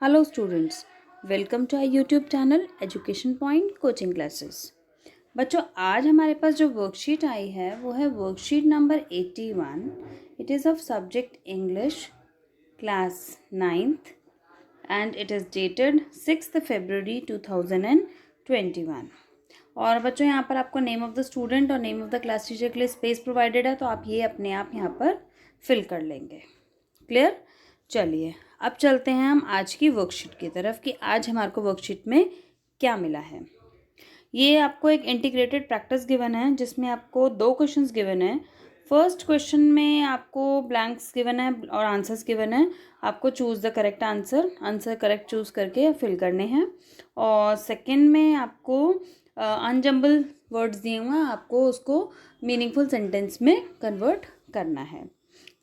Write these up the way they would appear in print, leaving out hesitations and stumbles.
Hello students, welcome to our YouTube channel Education Point Coaching Classes। बच्चों आज हमारे पास जो वर्कशीट आई है वो है worksheet number 81। It is of subject English class 9th and it is dated 6 फरवरी 2021। और बच्चों यहाँ पर आपको नेम ऑफ़ द स्टूडेंट और name of the class teacher के लिए स्पेस प्रोवाइडेड है, तो आप ये अपने आप यहाँ पर फिल कर लेंगे। क्लियर? चलिए अब चलते हैं हम आज की वर्कशीट की तरफ कि आज हमारे को वर्कशीट में क्या मिला है। ये आपको एक इंटीग्रेटेड प्रैक्टिस गिवन है जिसमें आपको 2 क्वेश्चंस गिवन है। फर्स्ट क्वेश्चन में आपको ब्लैंक्स गिवन है और आंसर्स गिवन है। आपको choose the correct answer correct choose करके फिल करने हैं। और सेकंड में आपको अनजम्बल वर्ड्स दिए हुए हैं, आपको उसको मीनिंगफुल सेंटेंस में कन्वर्ट करना है।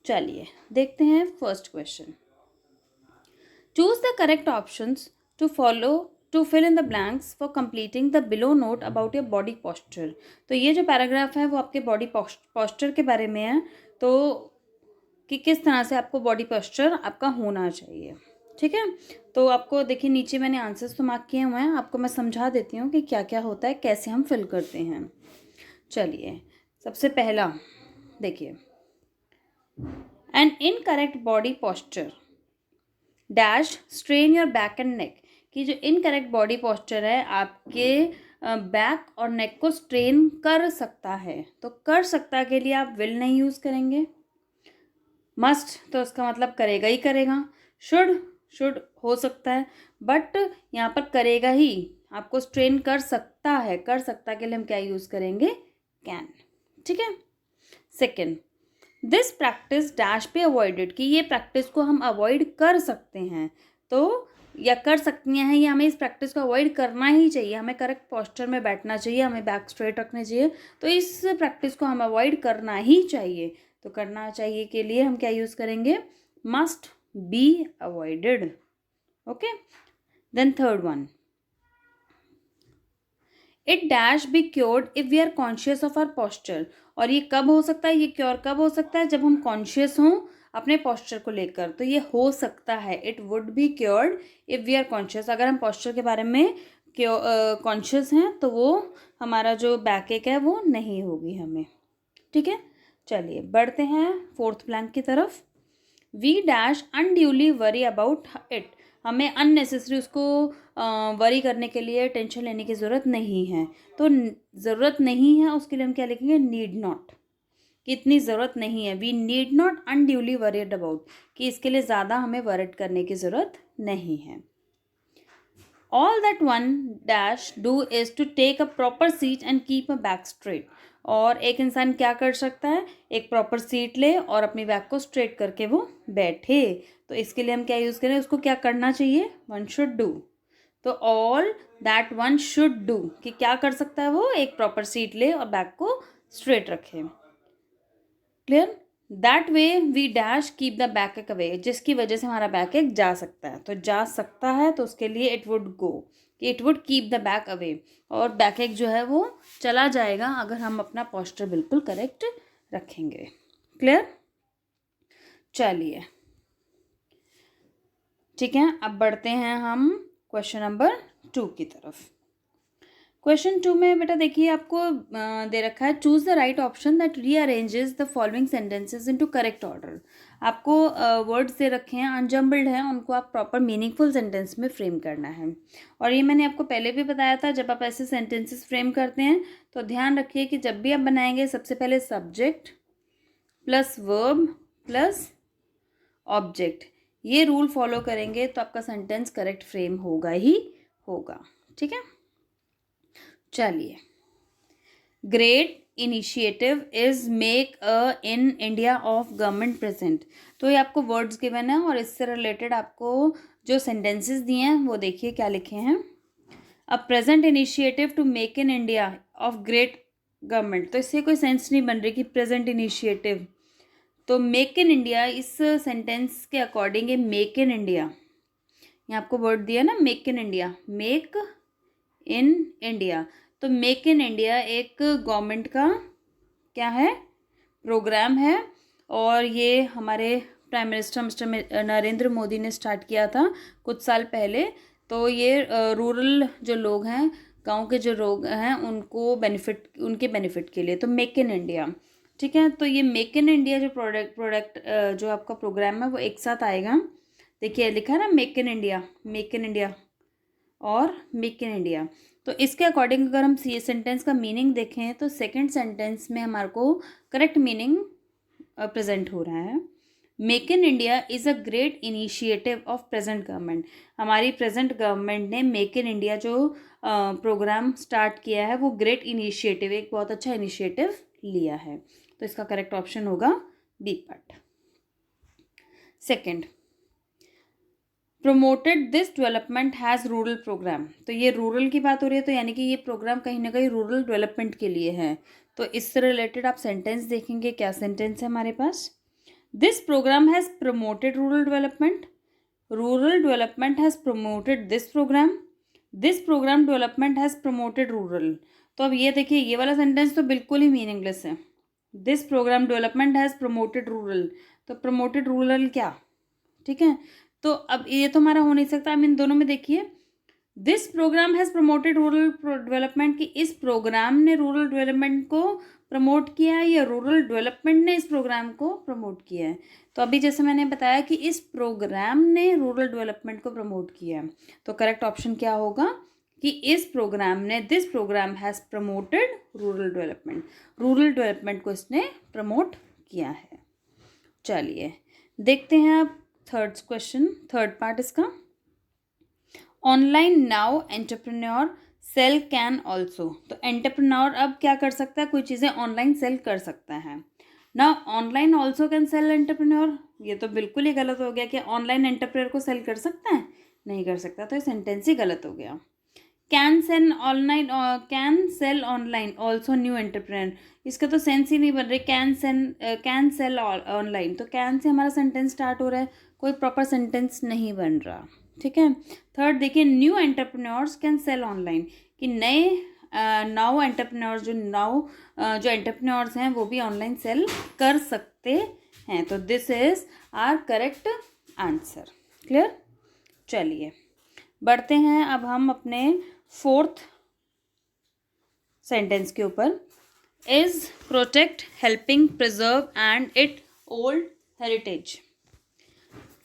चलिए देखते हैं first question. Choose the correct options to fill in the blanks for completing the below note about your body posture. तो ये जो पैराग्राफ है वो आपके बॉडी पोस्चर के बारे में है, तो कि किस तरह से आपको बॉडी पोस्चर आपका होना चाहिए। ठीक है, तो आपको देखिए नीचे मैंने आंसर्स तो मार्क किए हुए हैं, आपको मैं समझा देती हूँ कि क्या क्या होता है, कैसे हम फिल करते हैं। चलिए सबसे पहला देखिए, an incorrect body posture dash strain your back and neck. कि जो इनकरेक्ट बॉडी पोस्चर है आपके बैक और नेक को स्ट्रेन कर सकता है। तो कर सकता के लिए आप विल नहीं यूज़ करेंगे। मस्ट तो उसका मतलब करेगा ही करेगा। शुड हो सकता है, बट यहाँ पर करेगा ही, आपको स्ट्रेन कर सकता है। कर सकता के लिए हम क्या यूज़ करेंगे? कैन। ठीक है। सेकेंड, दिस प्रैक्टिस डैश पे अवॉइडेड। कि ये प्रैक्टिस को हम अवॉइड कर सकते हैं, तो या कर सकती हैं, या हमें इस प्रैक्टिस को अवॉइड करना ही चाहिए। हमें करेक्ट पोस्चर में बैठना चाहिए, हमें बैक स्ट्रेट रखना चाहिए, तो इस प्रैक्टिस को हम अवॉइड करना ही चाहिए। तो करना चाहिए के लिए हम क्या यूज़ करेंगे? Must be avoided. Okay, then third one, it dash be cured if we are conscious of our posture. और ये कब हो सकता है? ये क्योर कब हो सकता है? जब हम कॉन्शियस हों अपने पोस्चर को लेकर। तो ये हो सकता है, it would be cured if we are conscious. अगर हम पोस्चर के बारे में कॉन्शियस हैं तो वो हमारा जो बैक एक है वो नहीं होगी हमें। ठीक है, चलिए बढ़ते हैं फोर्थ ब्लैंक की तरफ। We dash unduly worry about it. हमें अननेसेसरी उसको वरी करने के लिए, टेंशन लेने की ज़रूरत नहीं है। तो ज़रूरत नहीं है उसके लिए हम क्या लिखेंगे? Need not. कि इतनी ज़रूरत नहीं है। We need not unduly worried about, कि इसके लिए ज़्यादा हमें वरिड करने की ज़रूरत नहीं है। All that one dash do is to take a proper seat and keep a back straight. और एक इंसान क्या कर सकता है? एक प्रॉपर सीट ले और अपनी बैक को स्ट्रेट करके वो बैठे। तो इसके लिए हम क्या यूज़ करें? उसको क्या करना चाहिए? One should do. तो all that one should do, कि क्या कर सकता है वो? एक प्रॉपर सीट ले और बैक को स्ट्रेट रखे। Clear? That way we dash keep the back एक अवे, जिसकी वजह से हमारा बैक एक जा सकता है। तो जा सकता है तो उसके लिए इट वुड गो, कि it would keep the back away. और बैक एक जो है वो चला जाएगा अगर हम अपना पोस्चर बिल्कुल करेक्ट रखेंगे। क्लियर? चलिए ठीक है, अब बढ़ते हैं हम क्वेश्चन नंबर 2 की तरफ। क्वेश्चन 2 में बेटा देखिए आपको दे रखा है, choose the right option that rearranges the following sentences into correct order. आपको वर्ड्स दे रखे हैं, अनजम्बल्ड हैं, उनको आप प्रॉपर मीनिंगफुल सेंटेंस में फ्रेम करना है। और ये मैंने आपको पहले भी बताया था, जब आप ऐसे सेंटेंसेस फ्रेम करते हैं तो ध्यान रखिए कि जब भी आप बनाएंगे सबसे पहले subject plus verb plus object, ये रूल फॉलो करेंगे तो आपका सेंटेंस करेक्ट फ्रेम होगा ही होगा। ठीक है, चलिए। Great initiative is make a in India of government present. तो ये आपको वर्ड्स गिवन है और इससे रिलेटेड आपको जो सेंटेंसेस दिए हैं वो देखिए क्या लिखे हैं। A present initiative to make in India of great government. तो इससे कोई सेंस नहीं बन रही कि प्रेजेंट इनिशिएटिव, तो मेक इन इंडिया इस सेंटेंस के अकॉर्डिंग है मेक इन इंडिया। यहाँ आपको वर्ड दिया ना, make in India, make in India. तो मेक इन इंडिया एक गवर्नमेंट का क्या है? प्रोग्राम है, और ये हमारे prime minister mister Narendra Modi ने स्टार्ट किया था कुछ साल पहले। तो ये रूरल जो लोग हैं, गांव के जो लोग हैं, उनको उनके बेनिफिट के लिए, तो मेक इन इंडिया। ठीक है, तो ये मेक इन इंडिया जो प्रोडक्ट जो आपका प्रोग्राम है वो एक साथ आएगा। देखिए लिखा है ना, मेक इन इंडिया और मेक इन इंडिया। तो इसके अकॉर्डिंग अगर हम सी सेंटेंस का मीनिंग देखें तो सेकंड सेंटेंस में हमारे को करेक्ट मीनिंग प्रेजेंट हो रहा है। Make in India is a great initiative of present government. हमारी प्रेजेंट गवर्नमेंट ने मेक इन इंडिया जो प्रोग्राम स्टार्ट किया है वो ग्रेट इनिशिएटिव, एक बहुत अच्छा इनिशिएटिव लिया है। तो इसका करेक्ट ऑप्शन होगा B part. Second, promoted this development has rural programme. तो ये रूरल की बात हो रही है, तो यानी कि ये प्रोग्राम कहीं ना कहीं रूरल डेवलपमेंट के लिए है। तो इससे रिलेटेड आप सेंटेंस देखेंगे, क्या सेंटेंस है हमारे पास। This programme has promoted rural development, rural development has promoted this program, this program development has promoted rural. तो अब ये देखिए, ये वाला सेंटेंस तो बिल्कुल ही मीनिंगलेस है। This program development has promoted rural, तो प्रमोटेड रूरल क्या, ठीक है। तो अब ये तो हमारा हो नहीं सकता। अब इन दोनों में देखिए, this programme has promoted rural development, कि इस प्रोग्राम ने रूरल डेवलपमेंट को प्रमोट किया है या रूरल डेवलपमेंट ने इस प्रोग्राम को प्रमोट किया है। तो अभी जैसे मैंने बताया कि इस प्रोग्राम ने रूरल डेवलपमेंट को प्रमोट किया है, तो करेक्ट ऑप्शन क्या होगा कि इस प्रोग्राम ने, this programme has promoted rural development, rural development को इसने प्रमोट किया है। चलिए देखते हैं अब थर्ड क्वेश्चन, थर्ड पार्ट इसका। Online now entrepreneur sell can also. तो एंटरप्रेन्योर अब क्या कर सकता है, कोई चीज़ें ऑनलाइन सेल कर सकता है ना। Online also can sell entrepreneur, ये तो बिल्कुल ही गलत हो गया कि ऑनलाइन एंटरप्रेन्योर को सेल कर सकता है, नहीं कर सकता। तो ये सेंटेंस ही गलत हो गया। Can sell online also new entrepreneur, इसका तो सेंस ही नहीं बन रही। कैन सेल ऑनलाइन, तो कैन से हमारा सेंटेंस स्टार्ट हो रहा है, कोई प्रॉपर सेंटेंस नहीं बन रहा। ठीक है। थर्ड देखिए, new entrepreneurs can sell online, कि नए नाउ एंटरप्रेन्योर्स जो एंटरप्रेन्योर्स हैं वो भी ऑनलाइन सेल कर सकते हैं। तो this is our correct answer. Clear. चलिए बढ़ते हैं अब हम अपने फोर्थ सेंटेंस के ऊपर। Is protect helping preserve and it old heritage.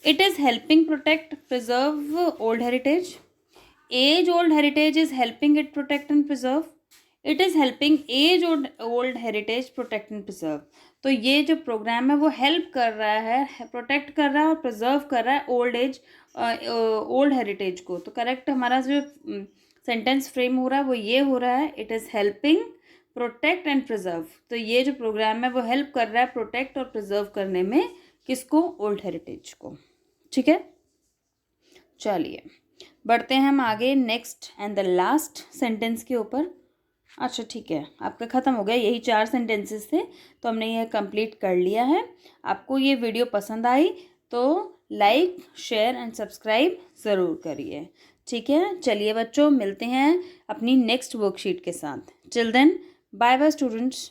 It is helping protect, preserve old heritage. Age-old heritage is helping it protect and preserve. It is helping age-old heritage protect and preserve. तो ये जो programme है वो help कर रहा है, protect कर रहा है और प्रिजर्व कर रहा है ओल्ड हेरिटेज को। तो करेक्ट हमारा जो सेंटेंस फ्रेम हो रहा है वो ये हो रहा है, it is helping protect and preserve. तो ये जो प्रोग्राम है वो हेल्प कर रहा है प्रोटेक्ट और प्रिजर्व करने में, किसको, ओल्ड हेरिटेज को। ठीक है। चलिए बढ़ते हैं हम आगे next and the last sentence के ऊपर। अच्छा ठीक है, आपका ख़त्म हो गया, यही 4 सेंटेंसेस थे, तो हमने यह कंप्लीट कर लिया है। आपको ये वीडियो पसंद आई तो लाइक, शेयर एंड सब्सक्राइब ज़रूर करिए। ठीक है। चलिए बच्चों, मिलते हैं अपनी नेक्स्ट वर्कशीट के साथ। Till then, bye bye students.